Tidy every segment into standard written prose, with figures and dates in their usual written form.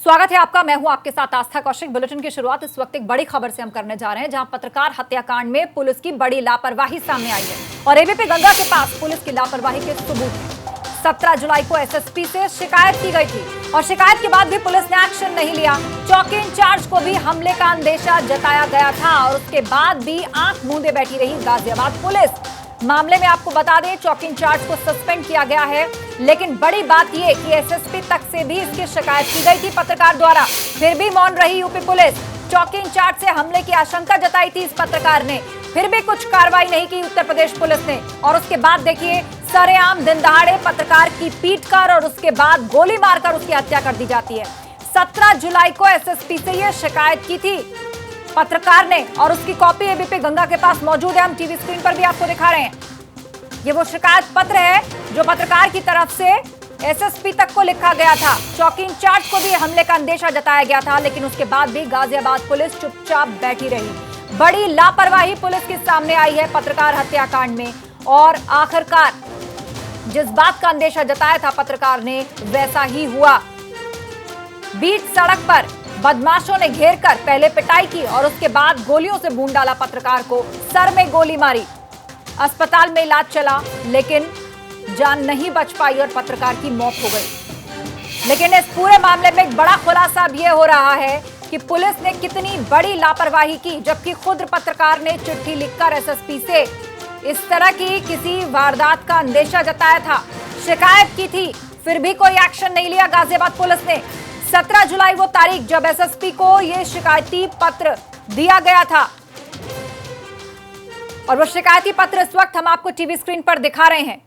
स्वागत है आपका। मैं हूं आपके साथ आस्था कौशिक। बुलेटिन की शुरुआत इस वक्त एक बड़ी खबर से हम करने जा रहे हैं, जहां पत्रकार हत्याकांड में पुलिस की बड़ी लापरवाही सामने आई है और एबीपी गंगा के पास पुलिस की लापरवाही के सबूत हैं। 17 जुलाई को एसएसपी से शिकायत की गई थी और शिकायत के बाद भी पुलिस ने एक्शन नहीं लिया। चौकी इंचार्ज को भी हमले का अंदेशा जताया गया था और उसके बाद भी आंख मूंदे बैठी रही गाजियाबाद पुलिस। मामले में आपको बता दें, चौकी इंचार्ज को सस्पेंड किया गया है, लेकिन बड़ी बात यह कि एसएसपी तक से भी इसकी शिकायत की गई थी पत्रकार द्वारा, फिर भी मौन रही यूपी पुलिस। चौकी इंचार्ज से हमले की आशंका जताई थी इस पत्रकार ने, फिर भी कुछ कार्रवाई नहीं की उत्तर प्रदेश पुलिस ने। और उसके बाद देखिए, सरेआम दिन दहाड़े पत्रकार की पीटकर और उसके बाद गोली मारकर उसकी हत्या कर दी जाती है। 17 जुलाई को एसएसपी से यह शिकायत की थी पत्रकार ने और उसकी कॉपी एबीपी गंगा के पास मौजूद है। हम टीवी स्क्रीन पर भी आपको दिखा रहे हैं। ये वो शिकायत पत्र है जो पत्रकार की तरफ से एसएसपी तक को लिखा गया था। चौकी इंचार्ज को भी हमले का अंदेशा जताया गया था, लेकिन उसके बाद भी गाजियाबाद पुलिस चुपचाप बैठी रही। बड़ी लापरवाही पुलिस के सामने आई है पत्रकार हत्याकांड में और आखिरकार जिस बात का अंदेशा जताया था पत्रकार ने, वैसा ही हुआ। बीच सड़क पर बदमाशों ने घेरकर पहले पिटाई की और उसके बाद गोलियों से भून डाला पत्रकार को, सर में गोली मारी। अस्पताल में इलाज चला, लेकिन जान नहीं बच पाई और पत्रकार की मौत हो गई। लेकिन इस पूरे मामले में एक बड़ा खुलासा अब यह हो रहा है कि पुलिस ने कितनी बड़ी लापरवाही की, जबकि खुद पत्रकार ने चिट्ठी लिखकर एसएसपी से इस तरह की किसी वारदात का अंदेशा जताया था, शिकायत की थी, फिर भी कोई एक्शन नहीं लिया गाजियाबाद पुलिस ने। 17 जुलाई वो तारीख जब एसएसपी को यह शिकायती पत्र दिया गया था और वो शिकायती पत्र इस वक्त हम आपको टीवी स्क्रीन पर दिखा रहे हैं।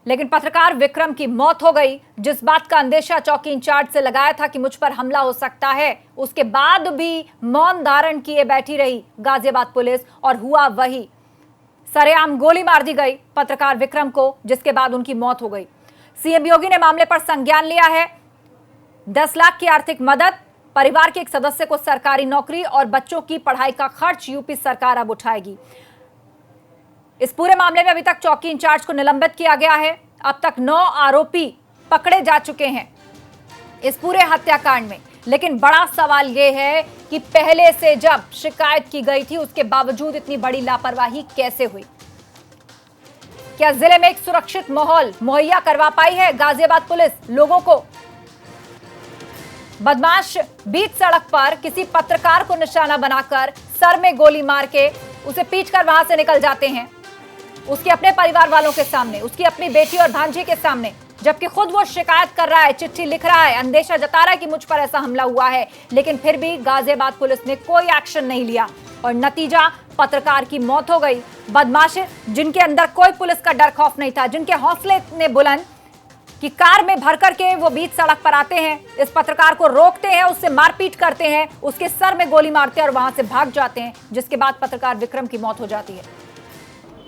लेकिन पत्रकार विक्रम की मौत हो गई। जिस बात का अंदेशा चौकी इंचार्ज से लगाया था कि मुझ पर हमला हो सकता है, उसके बाद भी मौन धारण किए बैठी रही गाजियाबाद पुलिस और हुआ वही। सरेआम गोली मार दी गई पत्रकार विक्रम को, जिसके बाद उनकी मौत हो गई। सीएम योगी ने मामले पर संज्ञान लिया है। 10 लाख की आर्थिक मदद, परिवार के एक सदस्य को सरकारी नौकरी और बच्चों की पढ़ाई का खर्च यूपी सरकार अब उठाएगी। इस पूरे मामले में अभी तक चौकी इंचार्ज को निलंबित किया गया है। अब तक 9 आरोपी पकड़े जा चुके हैं इस पूरे हत्याकांड में। लेकिन बड़ा सवाल यह है कि पहले से जब शिकायत की गई थी, उसके बावजूद इतनी बड़ी लापरवाही कैसे हुई? क्या जिले में एक सुरक्षित माहौल मुहैया करवा पाई है गाजियाबाद पुलिस लोगों को? बदमाश बीच सड़क पर किसी पत्रकार को निशाना बनाकर सर में गोली मार के उसे पीटकर वहां से निकल जाते हैं, उसके अपने परिवार वालों के सामने, उसकी अपनी बेटी और भांजी के सामने, जबकि खुद वो शिकायत कर रहा है, चिट्ठी लिख रहा है, अंदेशा जता रहा है कि मुझ पर ऐसा हमला हुआ है। लेकिन फिर भी गाजियाबाद पुलिस ने कोई एक्शन नहीं लिया और नतीजा पत्रकार की मौत हो गई। बदमाश जिनके अंदर कोई पुलिस का डर खौफ नहीं था, जिनके हौसले इतने बुलंद कि कार में भर करके वो बीच सड़क पर आते हैं, इस पत्रकार को रोकते हैं, उससे मारपीट करते हैं, उसके सर में गोली मारते हैं और वहां से भाग जाते हैं, जिसके बाद पत्रकार विक्रम की मौत हो जाती है।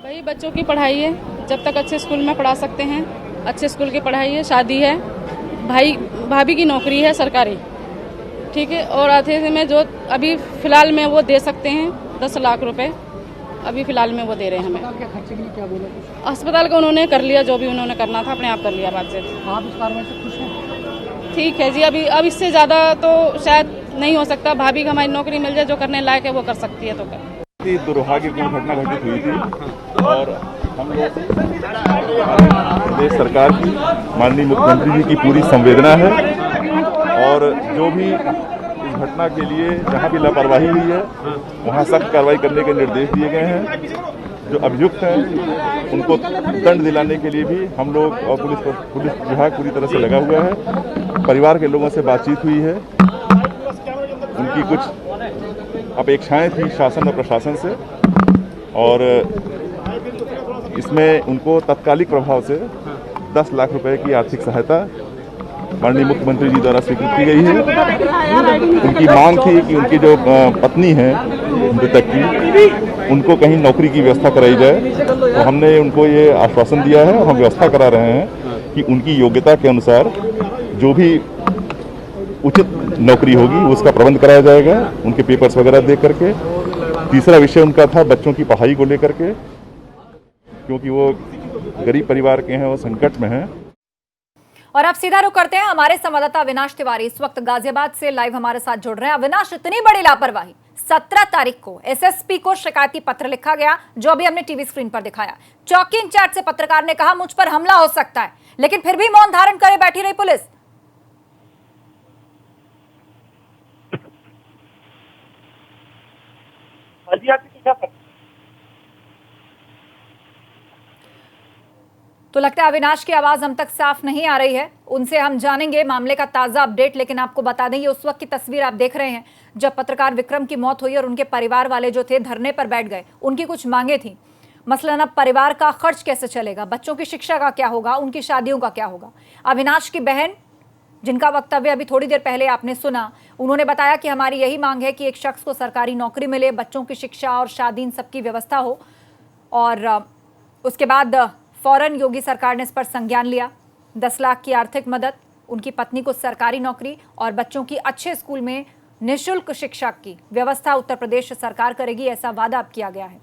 भाई बच्चों की पढ़ाई है, जब तक अच्छे स्कूल में पढ़ा सकते हैं, अच्छे स्कूल की पढ़ाई है, शादी है, भाई भाभी की नौकरी है सरकारी, ठीक है। और आधे में जो अभी फिलहाल में वो दे सकते हैं 10 लाख रुपए, अभी फिलहाल में वो दे रहे हैं हमें। अस्पताल के खर्चे के लिए क्या बोला? अस्पताल का उन्होंने कर लिया, जो भी उन्होंने करना था अपने आप कर लिया। बात से आप इस कार्रवाई से खुश हैं? ठीक है जी। अब इससे ज़्यादा तो शायद नहीं हो सकता। भाभी को हमारी नौकरी मिल जाए, जो करने लायक है वो कर सकती है तो कर। दुर्भाग्यपूर्ण घटना घटित हुई थी और हम लोग प्रदेश सरकार की, माननीय मुख्यमंत्री जी की पूरी संवेदना है और जो भी इस घटना के लिए जहां भी लापरवाही हुई है वहां सख्त कार्रवाई करने के निर्देश दिए गए हैं। जो अभियुक्त हैं उनको दंड दिलाने के लिए भी हम लोग और पुलिस विभाग पूरी तरह से लगा हुआ है। परिवार के लोगों से बातचीत हुई है, उनकी कुछ अपेक्षाएं थी शासन और प्रशासन से और इसमें उनको तत्कालिक प्रभाव से 10 लाख रुपए की आर्थिक सहायता माननीय मुख्यमंत्री जी द्वारा स्वीकृत की गई है। उनकी मांग थी कि उनकी जो पत्नी है मृतक की, उनको कहीं नौकरी की व्यवस्था कराई जाए, तो हमने उनको ये आश्वासन दिया है और हम व्यवस्था करा रहे हैं कि उनकी योग्यता के अनुसार जो भी उचित नौकरी होगी उसका प्रबंध कराया जाएगा, उनके पेपर्स वगैरह दे करके। तीसरा विषय उनका था बच्चों की पढ़ाई को लेकर के, क्योंकि वो गरीब परिवार के हैं, वो संकट में हैं। और अब सीधा रुख करते हैं, हमारे संवाददाता अविनाश तिवारी इस वक्त गाजियाबाद से लाइव हमारे साथ जुड़ रहे हैं। अविनाश, इतनी बड़ी लापरवाही, 17 तारीख को एसएसपी को शिकायती पत्र लिखा गया, जो अभी हमने टीवी स्क्रीन पर दिखाया। चौकी इंचार्ज से पत्रकार ने कहा मुझ पर हमला हो सकता है, लेकिन फिर भी मौन धारण करे बैठी रही पुलिस। तो लगता है अविनाश की आवाज हम तक साफ नहीं आ रही है, उनसे हम जानेंगे मामले का ताजा अपडेट। लेकिन आपको बता दें, ये उस वक्त की तस्वीर आप देख रहे हैं जब पत्रकार विक्रम की मौत हुई और उनके परिवार वाले जो थे धरने पर बैठ गए। उनकी कुछ मांगे थी, मसलन अब परिवार का खर्च कैसे चलेगा, बच्चों की शिक्षा का क्या होगा, उनकी शादियों का क्या होगा। अविनाश की बहन, जिनका वक्तव्य अभी थोड़ी देर पहले आपने सुना, उन्होंने बताया कि हमारी यही मांग है कि एक शख्स को सरकारी नौकरी मिले, बच्चों की शिक्षा और शादी इन सबकी व्यवस्था हो। और उसके बाद फौरन योगी सरकार ने इस पर संज्ञान लिया। 10 लाख की आर्थिक मदद, उनकी पत्नी को सरकारी नौकरी और बच्चों की अच्छे स्कूल में निःशुल्क शिक्षा की व्यवस्था उत्तर प्रदेश सरकार करेगी, ऐसा वादा अब किया गया है।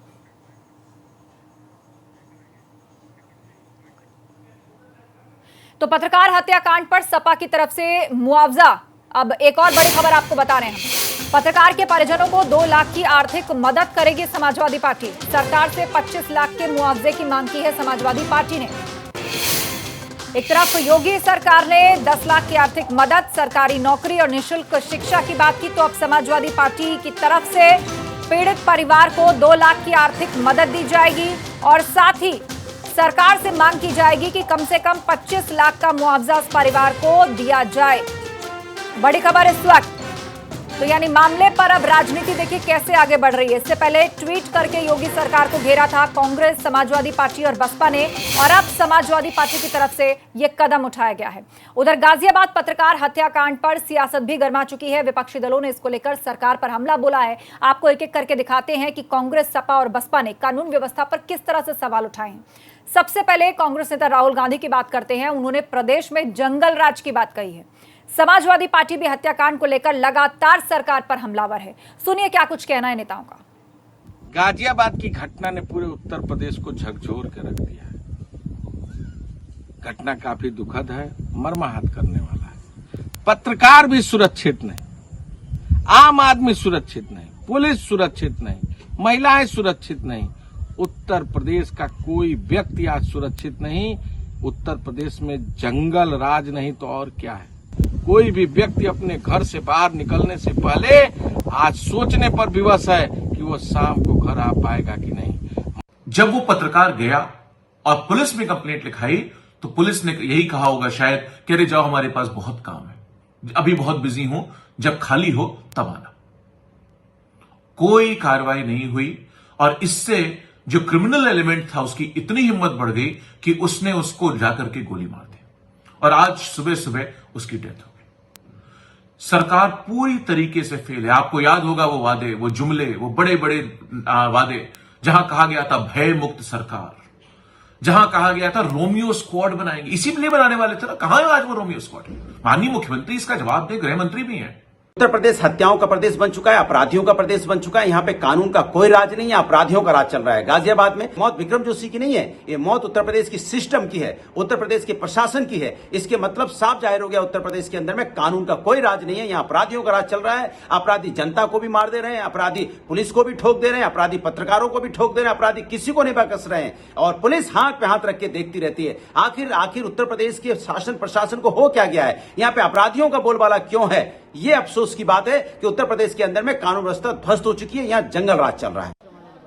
तो पत्रकार हत्याकांड पर सपा की तरफ से मुआवजा, अब एक और बड़ी खबर आपको बता रहे हैं। पत्रकार के परिजनों को 2 लाख की आर्थिक मदद करेगी समाजवादी पार्टी। सरकार से 25 लाख के मुआवजे की मांग की है समाजवादी पार्टी ने। एक तरफ योगी सरकार ने 10 लाख की आर्थिक मदद, सरकारी नौकरी और निःशुल्क शिक्षा की बात की, तो अब समाजवादी पार्टी की तरफ से पीड़ित परिवार को 2 लाख की आर्थिक मदद दी जाएगी और साथ ही सरकार से मांग की जाएगी कि कम से कम 25 लाख का मुआवजा उस परिवार को दिया जाए। बड़ी खबर इस वक्त। तो यानी मामले पर अब राजनीति देखिए कैसे आगे बढ़ रही है। इससे पहले ट्वीट करके योगी सरकार को घेरा था कांग्रेस, समाजवादी पार्टी और बसपा ने, और अब समाजवादी पार्टी की तरफ से यह कदम उठाया गया है। उधर गाजियाबाद पत्रकार हत्याकांड पर सियासत भी गर्मा चुकी है। विपक्षी दलों ने इसको लेकर सरकार पर हमला बोला है। आपको एक एक करके दिखाते हैं कि कांग्रेस, सपा और बसपा ने कानून व्यवस्था पर किस तरह से सवाल उठाए हैं। सबसे पहले कांग्रेस नेता राहुल गांधी की बात करते हैं। उन्होंने प्रदेश में जंगल राज की बात कही है। समाजवादी पार्टी भी हत्याकांड को लेकर लगातार सरकार पर हमलावर है। सुनिए क्या कुछ कहना है नेताओं का। गाजियाबाद की घटना ने पूरे उत्तर प्रदेश को झकझोर के रख दिया है। घटना काफी दुखद है, मर्माहत करने वाला है। पत्रकार भी सुरक्षित नहीं, आम आदमी सुरक्षित नहीं, पुलिस सुरक्षित नहीं, महिलाएं सुरक्षित नहीं, उत्तर प्रदेश का कोई व्यक्ति आज सुरक्षित नहीं। उत्तर प्रदेश में जंगल राज नहीं तो और क्या है। कोई भी व्यक्ति अपने घर से बाहर निकलने से पहले आज सोचने पर विवश है कि वो शाम को घर आ पाएगा कि नहीं। जब वो पत्रकार गया और पुलिस में कंप्लेंट लिखाई तो पुलिस ने यही कहा होगा शायद कि अरे जाओ, हमारे पास बहुत काम है, अभी बहुत बिजी हूं, जब खाली हो तब आना। कोई कार्रवाई नहीं हुई और इससे जो क्रिमिनल एलिमेंट था उसकी इतनी हिम्मत बढ़ गई कि उसने उसको जाकर के गोली मार दी और आज सुबह सुबह उसकी डेथ हो गई। सरकार पूरी तरीके से फेल है। आपको याद होगा वो वादे, वो जुमले, वो बड़े बड़े वादे, जहां कहा गया था भय मुक्त सरकार, जहां कहा गया था रोमियो स्क्वाड बनाएंगे, इसीलिए बनाने वाले थे ना। कहां है आज वो रोमियो स्क्वाड? माननीय मुख्यमंत्री इसका जवाब दे, गृह मंत्री भी हैं। उत्तर प्रदेश हत्याओं का प्रदेश बन चुका है, अपराधियों का प्रदेश बन चुका है। यहाँ पे कानून का कोई राज नहीं है, अपराधियों का राज चल रहा है। गाजियाबाद में मौत विक्रम जोशी की नहीं है, ये मौत उत्तर प्रदेश की सिस्टम की है, उत्तर प्रदेश के प्रशासन की है। इसके मतलब साफ जाहिर हो गया, उत्तर प्रदेश के अंदर में कानून का कोई राज नहीं है, यहाँ अपराधियों का राज चल रहा है। अपराधी जनता को भी मार दे रहे हैं, अपराधी पुलिस को भी ठोक दे रहे हैं, अपराधी पत्रकारों को भी ठोक दे रहे हैं, अपराधी किसी को नहीं बकस रहे हैं और पुलिस हाथ पे हाथ रख के देखती रहती है। आखिर उत्तर प्रदेश के शासन प्रशासन को हो क्या गया है? यहाँ पे अपराधियों का बोलबाला क्यों है? ये अफसोस की बात है कि उत्तर प्रदेश के अंदर में कानून व्यवस्था ध्वस्त हो चुकी है, यहाँ जंगल राज चल रहा है।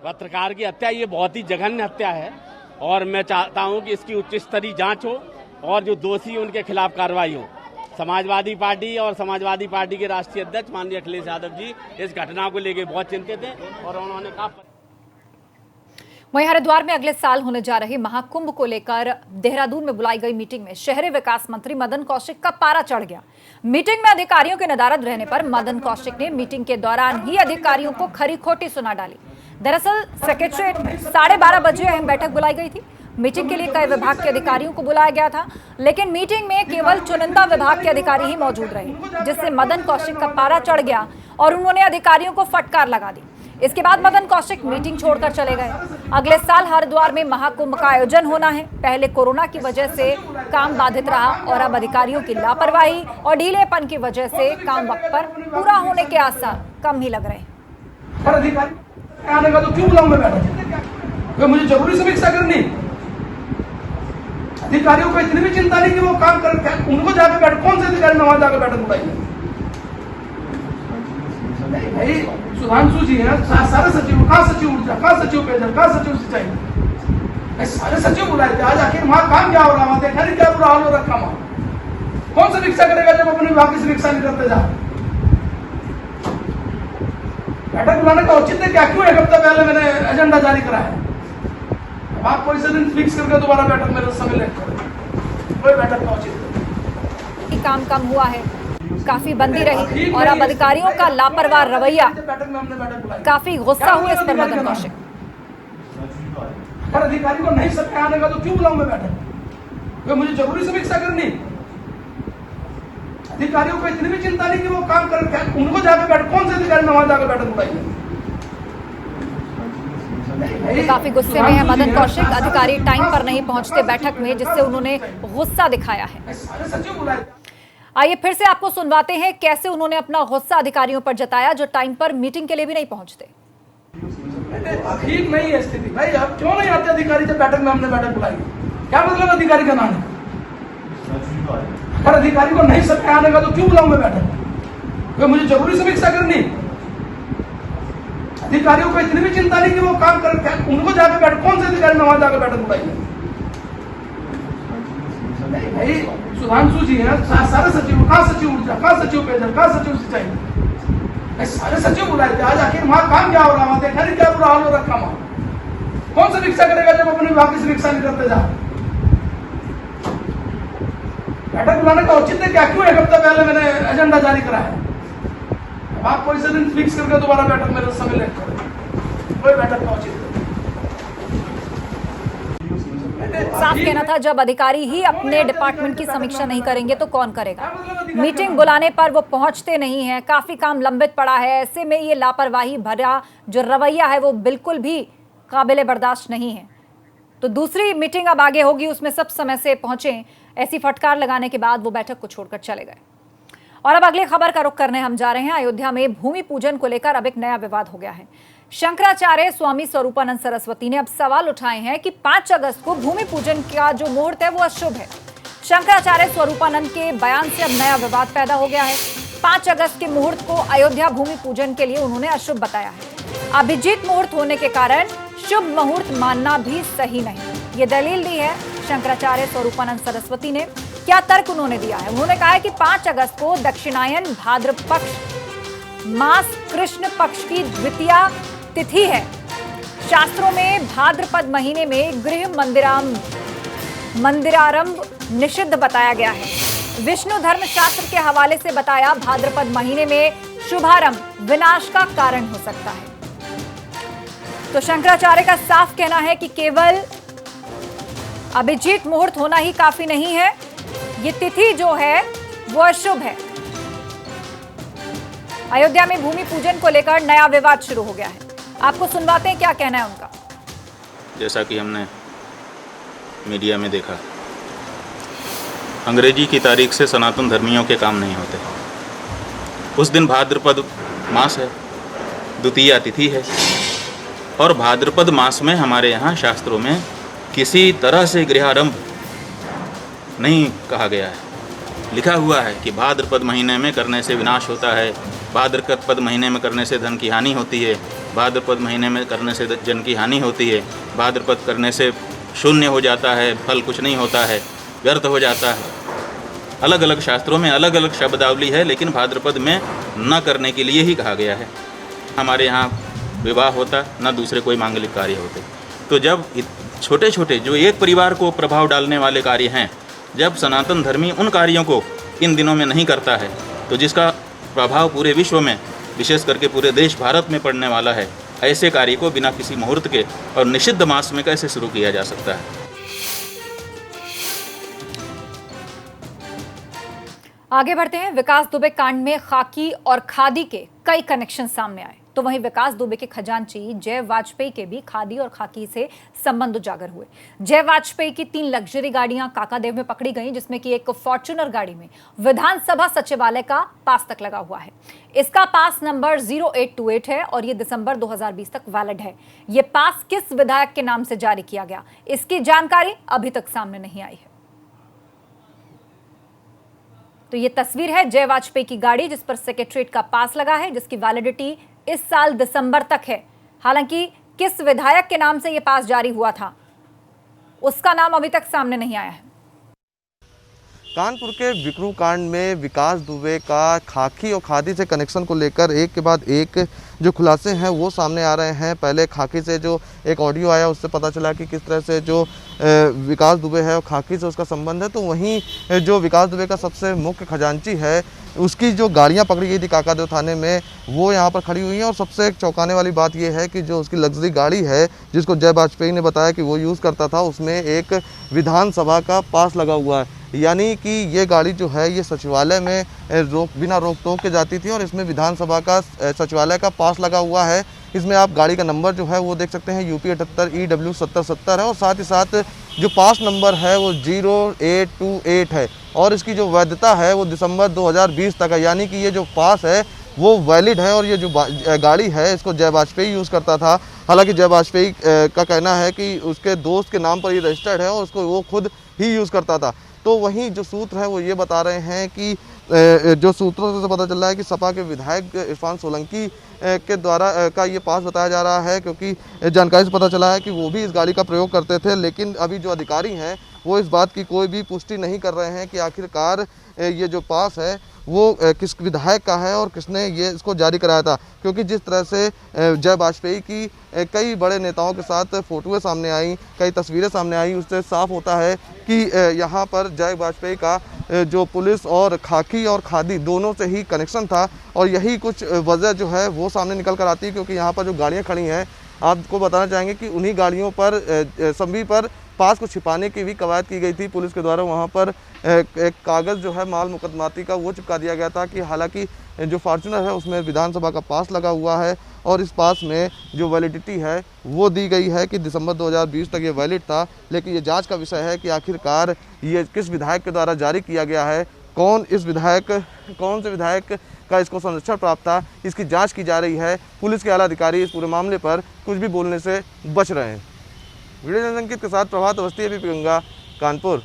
पत्रकार की हत्या ये बहुत ही जघन्य हत्या है और मैं चाहता हूं कि इसकी उच्च स्तरीय जांच हो और जो दोषी हैं उनके खिलाफ कार्रवाई हो। समाजवादी पार्टी और समाजवादी पार्टी के राष्ट्रीय अध्यक्ष माननीय अखिलेश यादव जी इस घटना को लेकर बहुत चिंतित हैं और उन्होंने कहा। वहीं हरिद्वार में अगले साल होने जा रहे महाकुंभ को लेकर देहरादून में बुलाई गई मीटिंग में शहरी विकास मंत्री मदन कौशिक का पारा चढ़ गया। मीटिंग में अधिकारियों के नदारद रहने पर मदन कौशिक ने मीटिंग के दौरान ही अधिकारियों को खरी खोटी सुना डाली। दरअसल सेक्रेटरीट में 12:30 बजे अहम बैठक बुलाई गई थी। मीटिंग के लिए कई विभाग के अधिकारियों को बुलाया गया था, लेकिन मीटिंग में केवल चुनिंदा विभाग के अधिकारी ही मौजूद रहे, जिससे मदन कौशिक का पारा चढ़ गया और उन्होंने अधिकारियों को फटकार लगा दी। इसके बाद मदन कौशिक मीटिंग छोड़कर चले गए। अगले साल हरिद्वार में महाकुंभ का आयोजन होना है। पहले कोरोना की वजह से काम बाधित रहा और अब अधिकारियों की लापरवाही और ढीलेपन की वजह से काम वक्त पर पूरा होने के आसार कम ही लग रहे हैं। आने का तो क्यों बुलाऊं मैं बैठक? मुझे जरूरी समीक्षा करनी। अधिकारियों को इतनी भी चिंता नहीं कि वो काम कर, उनको जाकर बैठ, कौन से अधिकारी में वहां जाकर बैठक बुलाई? भाई सुधांशु जी है, सारे सचिव, कहाँ सचिव ऊर्जा, कहाँ सचिव पेयजल, कहाँ सचिव सिंचाई, सारे सचिव बुलाए थे। आज आखिर वहां काम क्या हो रहा, वहां देखा नहीं क्या बुरा हाल हो रखा वहां। कौन समीक्षा करेगा जब अपने विभाग की समीक्षा नहीं करते जा? बैठक बुलाने का औचित्य क्या? क्यों एक हफ्ता पहले मैंने एजेंडा जारी कराया? आप कोई से दिन फिक्स करके दोबारा बैठक में समय लेकर कोई बैठक का औचित्य। काम कम हुआ है, काफी बंदी रही और अब अधिकारियों का लापरवाह रवैया, काफी गुस्सा हुए इस पर मदन कौशिक। हर अधिकारी को नहीं सकते आने का तो क्यों बुलाऊं मैं बैठक? मुझे जरूरी समीक्षा करनी। अधिकारियों को इतनी भी चिंता नहीं कि वो काम कर, उनको जाकर बैठ, कौन से अधिकारी में वहां जाकर बैठक बुलाई? काफी गुस्से में है मदन कौशिक। अधिकारी टाइम पर नहीं पहुंचते बैठक में, जिससे उन्होंने गुस्सा दिखाया है। आइए फिर से आपको सुनवाते हैं कैसे उन्होंने अपना गुस्सा अधिकारियों पर जताया जो टाइम पर मीटिंग के लिए भी नहीं पहुंचते। ठीक नहीं है स्थिति भाई, अब क्यों नहीं आते अधिकारी जब बैठक में हमने बैठक बुलाई? क्या मतलब अधिकारी का नाम? अगर अधिकारी को नहीं सकते आने का तो क्यों बुलाऊं मैं बैठक? मुझे जरूरी समीक्षा करनी। अधिकारियों को इतनी भी चिंता नहीं कि वो काम कर, उनको जाकर बैठ, कौन से अधिकारी में वहां जाकर बैठक बुलाई? भाई सुधांशु जी है, सारे सचिव, कहाँ सचिव ऊर्जा, कहाँ सचिव पेयजल, कहाँ सचिव सिंचाई, सारे सचिव बुलाए थे। आज आखिर वहां काम क्या हो रहा, वहां देखा नहीं क्या बुरा हाल हो रखा वहां। कौन समीक्षा करेगा जब अपने विभाग की समीक्षा नहीं करते जा? बैठक बुलाने का औचित्य क्या? क्यों एक हफ्ता पहले मैंने एजेंडा जारी कराया? आप कोई से दिन फिक्स करके दोबारा बैठक में समय लेकर कोई बैठक का औचित्य। साफ कहना था जब अधिकारी ही अपने डिपार्टमेंट की समीक्षा नहीं करेंगे तो कौन करेगा। मीटिंग बुलाने पर वो पहुंचते नहीं हैं, काफी काम लंबित पड़ा है। ऐसे में ये लापरवाही भरा जो रवैया है वो बिल्कुल भी काबिले बर्दाश्त नहीं है। तो दूसरी मीटिंग अब आगे होगी, उसमें सब समय से पहुंचे। ऐसी फटकार लगाने के बाद वो बैठक को छोड़कर चले गए। और अब अगली खबर का रुख करने हम जा रहे हैं। अयोध्या में भूमि पूजन को लेकर अब एक नया विवाद हो गया है। शंकराचार्य स्वामी स्वरूपानंद सरस्वती ने अब सवाल उठाए हैं कि 5 अगस्त को भूमि पूजन का जो मुहूर्त है वो अशुभ है। शंकराचार्य स्वरूपानंद के बयान से अब नया विवाद पैदा हो गया है। 5 अगस्त के मुहूर्त को अयोध्या भूमि पूजन के लिए उन्होंने अशुभ बताया है। अभिजीत मुहूर्त होने के कारण शुभ मुहूर्त मानना भी सही नहीं, ये दलील दी है शंकराचार्य स्वरूपानंद सरस्वती ने। क्या तर्क उन्होंने दिया है? उन्होंने कहा है कि 5 अगस्त को दक्षिणायन भाद्रपद पक्ष मास कृष्ण पक्ष की द्वितीया तिथि है। शास्त्रों में भाद्रपद महीने में गृह मंदिरारंभ निषिद्ध बताया गया है। विष्णु धर्म शास्त्र के हवाले से बताया भाद्रपद महीने में शुभारंभ विनाश का कारण हो सकता है। तो शंकराचार्य का साफ कहना है कि केवल अभिजीत मुहूर्त होना ही काफी नहीं है, ये तिथि जो है वो अशुभ है। अयोध्या में भूमि पूजन को लेकर नया विवाद शुरू हो गया है। आपको सुनवाते हैं क्या कहना है उनका। जैसा कि हमने मीडिया में देखा, अंग्रेजी की तारीख से सनातन धर्मियों के काम नहीं होते। उस दिन भाद्रपद मास है, द्वितीया तिथि है, और भाद्रपद मास में हमारे यहाँ शास्त्रों में किसी तरह से गृहारंभ नहीं कहा गया है। लिखा हुआ है कि भाद्रपद महीने में करने से विनाश होता है, भाद्रपद महीने में करने से धन की हानि होती है, भाद्रपद महीने में करने से जन की हानि होती है, भाद्रपद करने से शून्य हो जाता है, फल कुछ नहीं होता है, व्यर्थ हो जाता है। अलग अलग शास्त्रों में अलग अलग शब्दावली है, लेकिन भाद्रपद में न करने के लिए ही कहा गया है। हमारे यहाँ विवाह होता न दूसरे कोई मांगलिक कार्य होते। तो जब छोटे छोटे जो एक परिवार को प्रभाव डालने वाले कार्य हैं, जब सनातन धर्मी उन कार्यों को इन दिनों में नहीं करता है, तो जिसका प्रभाव पूरे विश्व में, विशेष करके पूरे देश भारत में पड़ने वाला है, ऐसे कार्य को बिना किसी मुहूर्त के और निषिद्ध मास में कैसे शुरू किया जा सकता है। आगे बढ़ते हैं। विकास दुबे कांड में खाकी और खादी के कई कनेक्शन सामने आए। तो वहीं विकास दुबे के खजांची जय वाजपेयी के भी खादी और खाकी से संबंध उजागर हुए। जय वाजपेयी की 3 लग्जरी गाड़ियां काकादेव में पकड़ी गईं, जिसमें कि एक फॉर्च्यूनर गाड़ी में विधानसभा सचिवालय का पास तक लगा हुआ है। इसका पास नंबर 0828 है और ये दिसंबर 2020 तक वैलिड है। ये पास किस विधायक के नाम से जारी किया गया, इसकी जानकारी अभी तक सामने नहीं आई है। तो ये तस्वीर है जय वाजपेयी की गाड़ी जिस पर सेक्रेटरीट का पास लगा है, जिसकी वैलिडिटी इस साल दिसंबर तक है। हालांकि किस विधायक के नाम से ये पास जारी हुआ था, उसका नाम अभी तक सामने नहीं आया है। कानपुर के विक्रम कांड में विकास दुबे का खाकी और खादी से कनेक्शन को लेकर एक के बाद एक जो खुलासे हैं वो सामने आ रहे हैं। पहले खाकी से जो एक ऑडियो आया उससे पता चला कि किस तरह से जो विकास दुबे है और खाकी से उसका संबंध है। तो वहीं जो विकास दुबे का सबसे मुख्य खजांची है उसकी जो गाड़ियां पकड़ी गई थी काकादेव थाने में वो यहाँ पर खड़ी हुई हैं। और सबसे चौंकाने वाली बात यह है कि जो उसकी लग्जरी गाड़ी है जिसको जय वाजपेयी ने बताया कि वो यूज़ करता था, उसमें एक विधानसभा का पास लगा हुआ है। यानी कि ये गाड़ी जो है ये सचिवालय में बिना रोक टोक के जाती थी और इसमें विधानसभा का सचिवालय का पास लगा हुआ है। इसमें आप गाड़ी का नंबर जो है वो देख सकते हैं UP 78 EW 7070 है और साथ ही साथ जो पास नंबर है वो 0828 है और इसकी जो वैधता है वो दिसंबर 2020 तक है। यानी कि ये जो पास है वो वैलिड है और ये जो गाड़ी है इसको जय वाजपेयी यूज़ करता था। हालांकि जय वाजपेयी का कहना है कि उसके दोस्त के नाम पर ये रजिस्टर्ड है और उसको वो खुद ही यूज़ करता था। तो वहीं जो सूत्र है वो ये बता रहे हैं कि जो सूत्रों से पता चल रहा है कि सपा के विधायक इरफान सोलंकी के द्वारा का ये पास बताया जा रहा है, क्योंकि जानकारी से पता चला है कि वो भी इस गाड़ी का प्रयोग करते थे। लेकिन अभी जो अधिकारी हैं वो इस बात की कोई भी पुष्टि नहीं कर रहे हैं कि आखिरकार ये जो पास है वो किस विधायक का है और किसने ये इसको जारी कराया था। क्योंकि जिस तरह से जय वाजपेयी की कई बड़े नेताओं के साथ फ़ोटोएं सामने आई, कई तस्वीरें सामने आई, उससे साफ होता है कि यहाँ पर जय वाजपेयी का जो पुलिस और खाकी और खादी दोनों से ही कनेक्शन था। और यही कुछ वजह जो है वो सामने निकल कर आती है, क्योंकि यहाँ पर जो गाड़ियाँ खड़ी हैं आपको बताना चाहेंगे कि उन्हीं गाड़ियों पर सभी पर पास को छिपाने की भी कवायद की गई थी पुलिस के द्वारा। वहाँ पर एक कागज़ जो है माल मुकदमाती का वो चिपका दिया गया था कि हालांकि जो फॉर्च्यूनर है उसमें विधानसभा का पास लगा हुआ है और इस पास में जो वैलिडिटी है वो दी गई है कि दिसंबर 2020 तक ये वैलिड था। लेकिन ये जांच का विषय है कि आखिरकार ये किस विधायक के द्वारा जारी किया गया है, कौन से विधायक का इसको संरक्षण प्राप्त था, इसकी जाँच की जा रही है। पुलिस के आला अधिकारी इस पूरे मामले पर कुछ भी बोलने से बच रहे हैं। वीडियो जर्नलिस्ट अंकित के साथ प्रभात अवस्थी, एबीपी गंगा, कानपुर।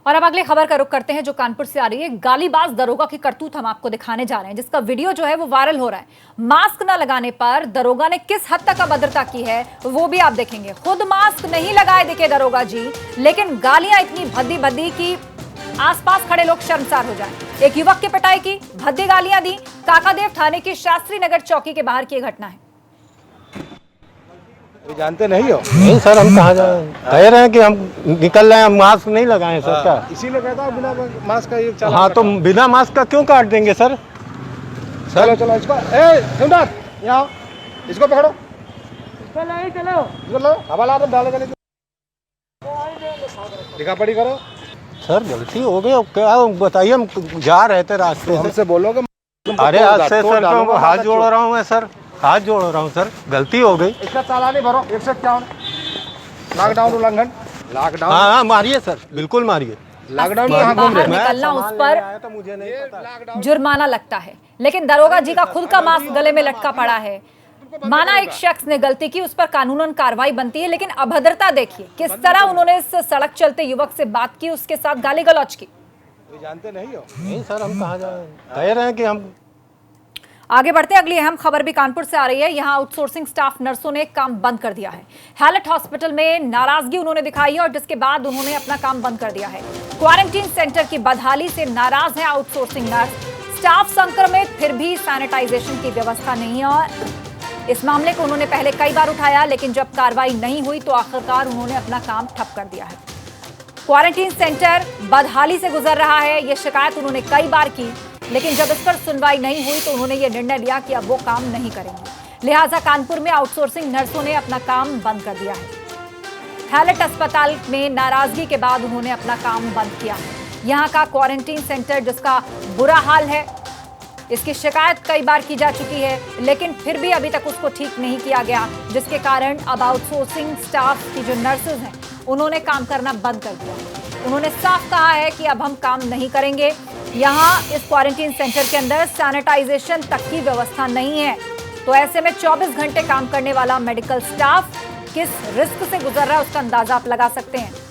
और अब अगली खबर का रुख करते हैं जो कानपुर से आ रही है। गालीबाज दरोगा की करतूत हम आपको दिखाने जा रहे हैं, जिसका वीडियो जो है वो वायरल हो रहा है। मास्क न लगाने पर दरोगा ने किस हद तक अभद्रता की है वो भी आप देखेंगे। खुद मास्क नहीं लगाए दिखे दरोगा जी, लेकिन गालियां इतनी भद्दी भद्दी की आसपास खड़े लोग शर्मसार हो जाए। एक युवक की पिटाई की, भद्दी गालियां दी। काकादेव थाने की शास्त्री नगर चौकी के बाहर की घटना है। जानते नहीं हो? नहीं सर, हम कहाँ जाए, कह रहे हैं कि हम निकल रहे हैं, हम मास्क नहीं लगाए सर। क्या इसीलिए कहता हूँ बिना मास्क का ये चला। हाँ तो बिना मास्क का क्यों काट देंगे सर? चलो चलो इसको, यहाँ इसको पकड़ो, चलो हवाला डालो, लिखा पढ़ी करो। सर गलती हो गई, क्या बताइए, हम जा रहे थे रास्ते से। हमसे बोलोगे? अरे आज से सर हाथ जोड़ रहा हूँ मैं सर, हाथ जोड़ रहा हूँ सर, गलती हो गई। इसका चालान भरो 151 लॉकडाउन उल्लंघन। लॉकडाउन हाँ मारिए सर, बिल्कुल मारिए। लॉकडाउन कहाँ घूम रहे? निकलना उस पर तो मुझे नहीं पता। जुर्माना लगता है, लेकिन दरोगा जी का खुद का मास्क गले में लटका पड़ा है। माना एक शख्स ने गलती की, उस पर कानूनन कार्रवाई बनती है, लेकिन अभद्रता देखिए किस तरह उन्होंने इस सड़क चलते युवक से बात की, उसके साथ गाली गलौज की। जानते नहीं हो? नहीं सर, हम कहाँ जाए, कह रहे हैं कि हम आगे बढ़ते हैं। अगली अहम खबर भी कानपुर से आ रही है। यहां आउटसोर्सिंग स्टाफ नर्सों ने काम बंद कर दिया है। हैलेट हॉस्पिटल में नाराजगी उन्होंने दिखाई है और जिसके बाद उन्होंने अपना काम बंद कर दिया है। क्वारंटीन सेंटर की बदहाली से नाराज है आउटसोर्सिंग नर्स। स्टाफ संक्रमित, फिर भी सैनिटाइजेशन की व्यवस्था नहीं है। और इस मामले को उन्होंने पहले कई बार उठाया, लेकिन जब कार्रवाई नहीं हुई तो आखिरकार उन्होंने अपना काम ठप कर दिया है। क्वारंटीन सेंटर बदहाली से गुजर रहा है, यह शिकायत उन्होंने कई बार की, लेकिन जब इस पर सुनवाई नहीं हुई तो उन्होंने ये निर्णय लिया कि अब वो काम नहीं करेंगे। लिहाजा कानपुर में आउटसोर्सिंग नर्सों ने अपना काम बंद कर दिया है। हैलेट अस्पताल में नाराजगी के बाद उन्होंने अपना काम बंद किया है। यहाँ का क्वारंटीन सेंटर जिसका बुरा हाल है, इसकी शिकायत कई बार की जा चुकी है, लेकिन फिर भी अभी तक उसको ठीक नहीं किया गया, जिसके कारण अब आउटसोर्सिंग स्टाफ की जो नर्सेज हैं उन्होंने काम करना बंद कर दिया। उन्होंने साफ कहा है कि अब हम काम नहीं करेंगे। यहाँ इस क्वारंटीन सेंटर के अंदर सैनिटाइजेशन तक की व्यवस्था नहीं है, तो ऐसे में 24 घंटे काम करने वाला मेडिकल स्टाफ किस रिस्क से गुजर रहा है उसका अंदाजा आप लगा सकते हैं।